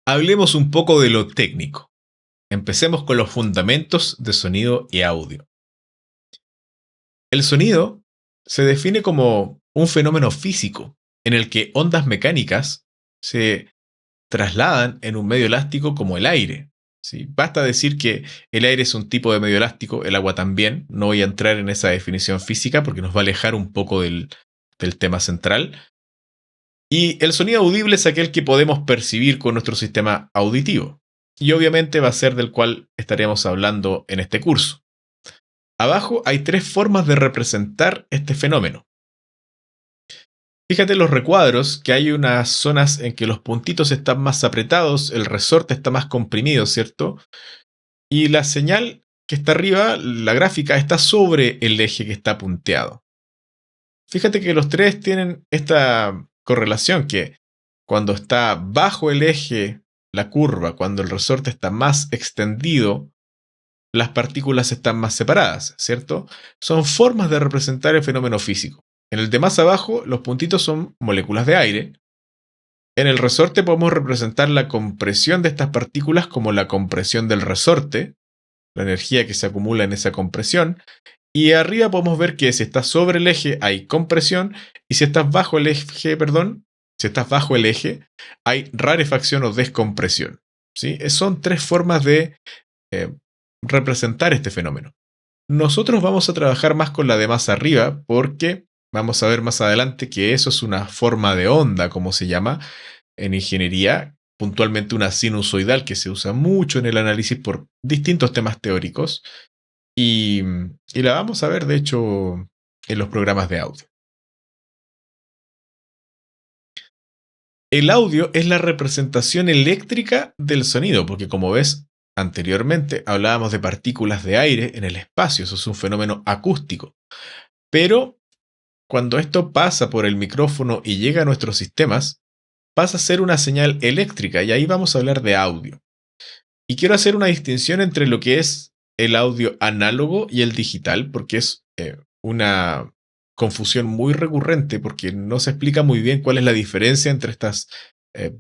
Hablemos un poco de lo técnico. Empecemos con los fundamentos de sonido y audio. El sonido se define como un fenómeno físico en el que ondas mecánicas se trasladan en un medio elástico como el aire. ¿Sí? Basta decir que el aire es un tipo de medio elástico, el agua también. No voy a entrar en esa definición física porque nos va a alejar un poco del tema central. Y el sonido audible es aquel que podemos percibir con nuestro sistema auditivo. Y obviamente va a ser del cual estaremos hablando en este curso. Abajo hay tres formas de representar este fenómeno. Fíjate en los recuadros que hay unas zonas en que los puntitos están más apretados, el resorte está más comprimido, ¿cierto? Y la señal que está arriba, la gráfica, está sobre el eje que está punteado. Fíjate que los tres tienen esta correlación que cuando está bajo el eje la curva, cuando el resorte está más extendido, las partículas están más separadas, ¿cierto? Son formas de representar el fenómeno físico. En el de más abajo, los puntitos son moléculas de aire. En el resorte podemos representar la compresión de estas partículas como la compresión del resorte, la energía que se acumula en esa compresión. Y arriba podemos ver que si estás sobre el eje hay compresión y si estás bajo el eje, hay rarefacción o descompresión. ¿Sí? Son tres formas de representar este fenómeno. Nosotros vamos a trabajar más con la de más arriba porque vamos a ver más adelante que eso es una forma de onda, como se llama en ingeniería, puntualmente una sinusoidal que se usa mucho en el análisis por distintos temas teóricos y la vamos a ver de hecho en los programas de audio. El audio es la representación eléctrica del sonido, porque como ves, anteriormente hablábamos de partículas de aire en el espacio, eso es un fenómeno acústico. Pero cuando esto pasa por el micrófono y llega a nuestros sistemas, pasa a ser una señal eléctrica y ahí vamos a hablar de audio. Y quiero hacer una distinción entre lo que es el audio análogo y el digital, porque es una confusión muy recurrente, porque no se explica muy bien cuál es la diferencia entre estas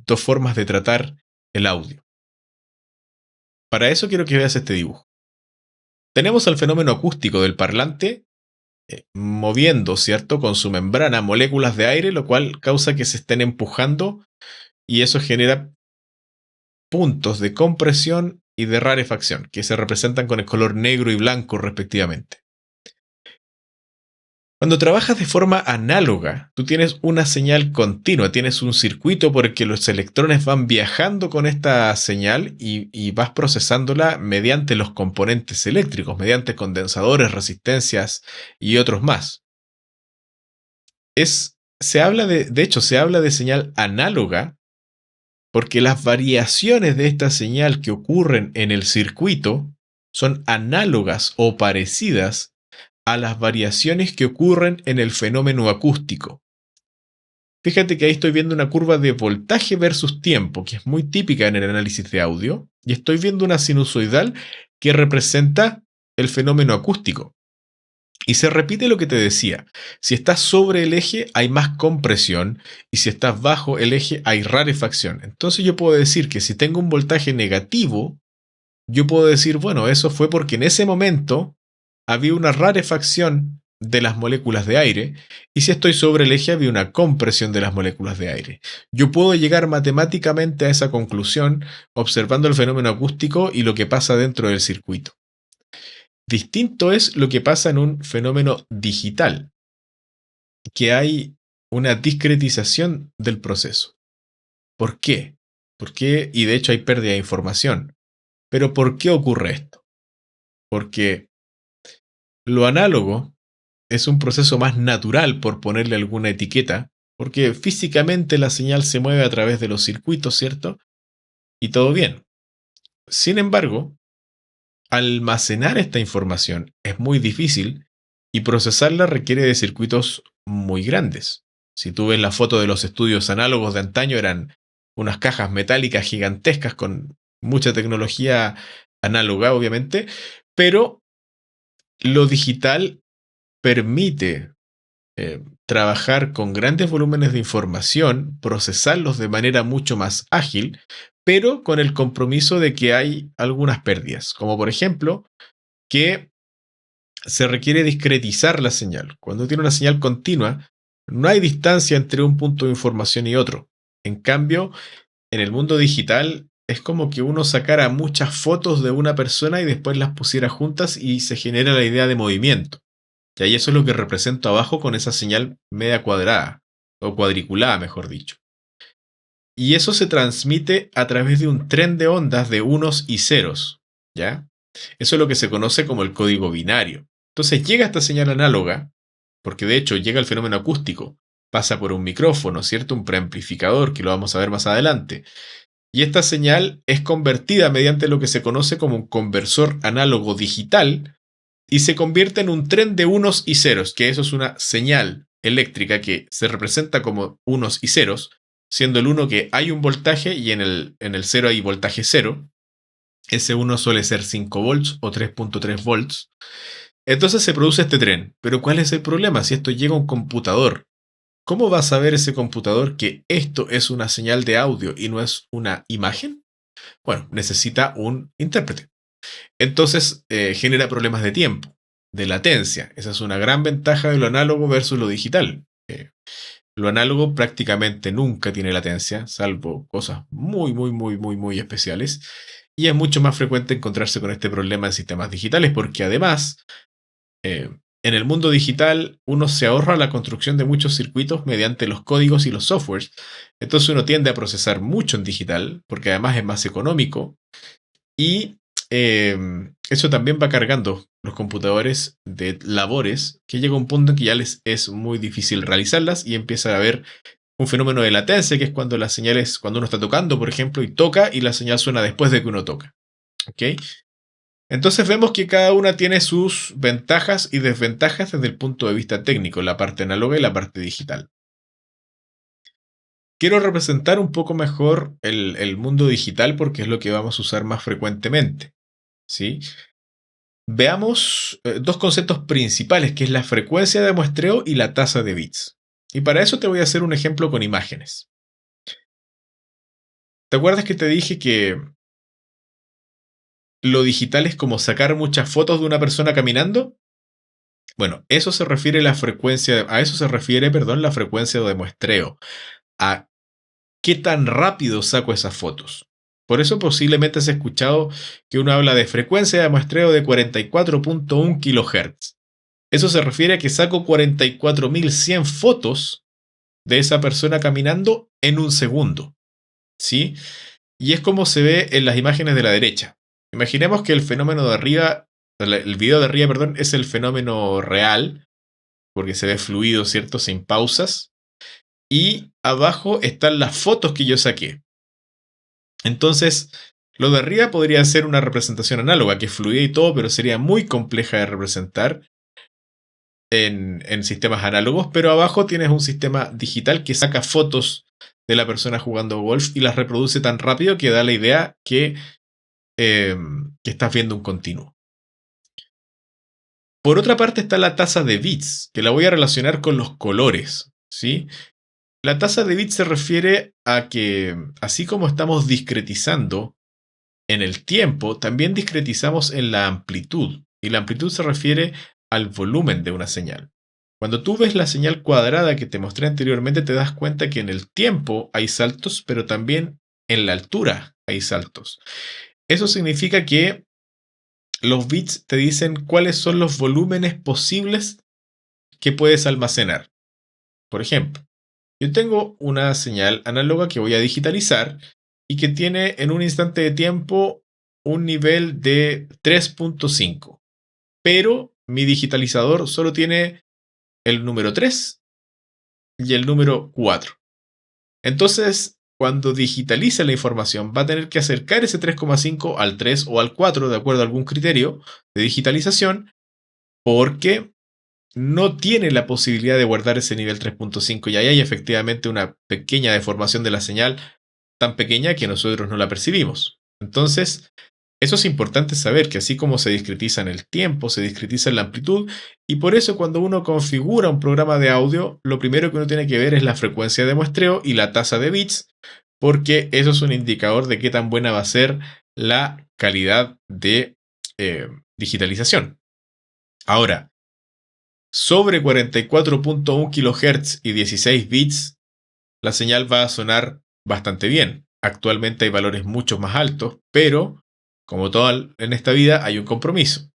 dos formas de tratar el audio. Para eso quiero que veas este dibujo. Tenemos el fenómeno acústico del parlante moviendo, ¿cierto? Con su membrana moléculas de aire, lo cual causa que se estén empujando y eso genera puntos de compresión y de rarefacción, que se representan con el color negro y blanco respectivamente. Cuando trabajas de forma análoga, tú tienes una señal continua, tienes un circuito por el que los electrones van viajando con esta señal y vas procesándola mediante los componentes eléctricos, mediante condensadores, resistencias y otros más. Se habla de señal análoga porque las variaciones de esta señal que ocurren en el circuito son análogas o parecidas a las variaciones que ocurren en el fenómeno acústico. Fíjate que ahí estoy viendo una curva de voltaje versus tiempo, que es muy típica en el análisis de audio, y estoy viendo una sinusoidal que representa el fenómeno acústico. Y se repite lo que te decía, si estás sobre el eje hay más compresión y si estás bajo el eje hay rarefacción. Entonces yo puedo decir que si tengo un voltaje negativo, yo puedo decir, bueno, eso fue porque en ese momento había una rarefacción de las moléculas de aire y si estoy sobre el eje había una compresión de las moléculas de aire. Yo puedo llegar matemáticamente a esa conclusión observando el fenómeno acústico y lo que pasa dentro del circuito. Distinto es lo que pasa en un fenómeno digital, que hay una discretización del proceso. ¿Por qué? ¿Por qué? Y de hecho hay pérdida de información. Pero ¿por qué ocurre esto? Porque lo análogo es un proceso más natural, por ponerle alguna etiqueta, porque físicamente la señal se mueve a través de los circuitos, ¿cierto? Y todo bien. Sin embargo, almacenar esta información es muy difícil y procesarla requiere de circuitos muy grandes. Si tú ves la foto de los estudios análogos de antaño, eran unas cajas metálicas gigantescas con mucha tecnología análoga, obviamente, pero lo digital permite trabajar con grandes volúmenes de información, procesarlos de manera mucho más ágil, pero con el compromiso de que hay algunas pérdidas, como por ejemplo que se requiere discretizar la señal. Cuando tiene una señal continua, no hay distancia entre un punto de información y otro. En cambio, en el mundo digital es como que uno sacara muchas fotos de una persona y después las pusiera juntas y se genera la idea de movimiento. Y ahí eso es lo que represento abajo con esa señal media cuadrada, o cuadriculada, mejor dicho. Y eso se transmite a través de un tren de ondas de unos y ceros, ¿ya? Eso es lo que se conoce como el código binario. Entonces llega esta señal análoga, porque de hecho llega el fenómeno acústico, pasa por un micrófono, ¿cierto? Un preamplificador, que lo vamos a ver más adelante. Y esta señal es convertida mediante lo que se conoce como un conversor análogo digital y se convierte en un tren de unos y ceros, que eso es una señal eléctrica que se representa como unos y ceros, siendo el 1 que hay un voltaje y en el 0 hay voltaje 0. Ese 1 suele ser 5 volts o 3.3 volts. Entonces se produce este tren. Pero ¿cuál es el problema? Si esto llega a un computador, ¿cómo va a saber ese computador que esto es una señal de audio y no es una imagen? Bueno, necesita un intérprete. Entonces genera problemas de tiempo, de latencia. Esa es una gran ventaja de lo análogo versus lo digital. Lo análogo prácticamente nunca tiene latencia, salvo cosas muy especiales. Y es mucho más frecuente encontrarse con este problema en sistemas digitales, porque además, en el mundo digital, uno se ahorra la construcción de muchos circuitos mediante los códigos y los softwares. Entonces uno tiende a procesar mucho en digital, porque además es más económico. Y eso también va cargando los computadores de labores que llega a un punto en que ya les es muy difícil realizarlas y empieza a haber un fenómeno de latencia, que es cuando las señales, cuando uno está tocando, por ejemplo, y toca y la señal suena después de que uno toca. ¿Ok? Entonces vemos que cada una tiene sus ventajas y desventajas desde el punto de vista técnico, la parte análoga y la parte digital. Quiero representar un poco mejor el mundo digital porque es lo que vamos a usar más frecuentemente. ¿Sí? Veamos dos conceptos principales, que es la frecuencia de muestreo y la tasa de bits. Y para eso te voy a hacer un ejemplo con imágenes. ¿Te acuerdas que te dije que lo digital es como sacar muchas fotos de una persona caminando? Bueno, eso se refiere a eso se refiere, perdón, la frecuencia de muestreo, a qué tan rápido saco esas fotos. Por eso posiblemente has escuchado que uno habla de frecuencia de muestreo de 44.1 kHz. Eso se refiere a que saco 44.100 fotos de esa persona caminando en un segundo. ¿Sí? Y es como se ve en las imágenes de la derecha. Imaginemos que el fenómeno de arriba, el video de arriba, perdón, es el fenómeno real, porque se ve fluido, ¿cierto? Sin pausas. Y abajo están las fotos que yo saqué. Entonces, lo de arriba podría ser una representación análoga, que es fluida y todo, pero sería muy compleja de representar en sistemas análogos, pero abajo tienes un sistema digital que saca fotos de la persona jugando golf y las reproduce tan rápido que da la idea que estás viendo un continuo. Por otra parte está la tasa de bits, que la voy a relacionar con los colores, ¿sí? La tasa de bits se refiere a que, así como estamos discretizando en el tiempo, también discretizamos en la amplitud. Y la amplitud se refiere al volumen de una señal. Cuando tú ves la señal cuadrada que te mostré anteriormente, te das cuenta que en el tiempo hay saltos, pero también en la altura hay saltos. Eso significa que los bits te dicen cuáles son los volúmenes posibles que puedes almacenar. Por ejemplo, yo tengo una señal análoga que voy a digitalizar y que tiene en un instante de tiempo un nivel de 3.5. Pero mi digitalizador solo tiene el número 3 y el número 4. Entonces, cuando digitalice la información, va a tener que acercar ese 3,5 al 3 o al 4, de acuerdo a algún criterio de digitalización, porque no tiene la posibilidad de guardar ese nivel 3.5 y ahí hay efectivamente una pequeña deformación de la señal, tan pequeña que nosotros no la percibimos. Entonces, Eso es importante saber, que así como se discretiza en el tiempo, se discretiza en la amplitud, y por eso cuando uno configura un programa de audio, lo primero que uno tiene que ver es la frecuencia de muestreo y la tasa de bits, porque eso es un indicador de qué tan buena va a ser la calidad de digitalización. Ahora, sobre 44.1 kHz y 16 bits, la señal va a sonar bastante bien. Actualmente hay valores mucho más altos, pero como todo en esta vida hay un compromiso.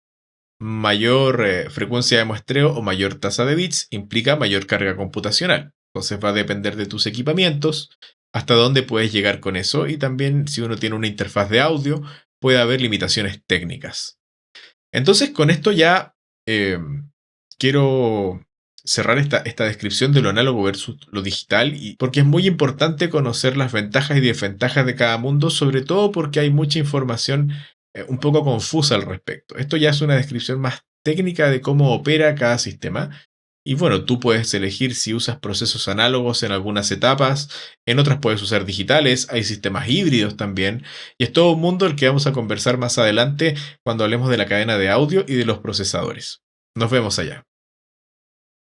Mayor frecuencia de muestreo o mayor tasa de bits implica mayor carga computacional. Entonces va a depender de tus equipamientos, hasta dónde puedes llegar con eso, y también si uno tiene una interfaz de audio, puede haber limitaciones técnicas. Entonces con esto ya quiero cerrar esta descripción de lo análogo versus lo digital, y porque es muy importante conocer las ventajas y desventajas de cada mundo, sobre todo porque hay mucha información un poco confusa al respecto. Esto ya es una descripción más técnica de cómo opera cada sistema. Y bueno, tú puedes elegir si usas procesos análogos en algunas etapas, en otras puedes usar digitales, hay sistemas híbridos también, y es todo un mundo el que vamos a conversar más adelante cuando hablemos de la cadena de audio y de los procesadores. Nos vemos allá.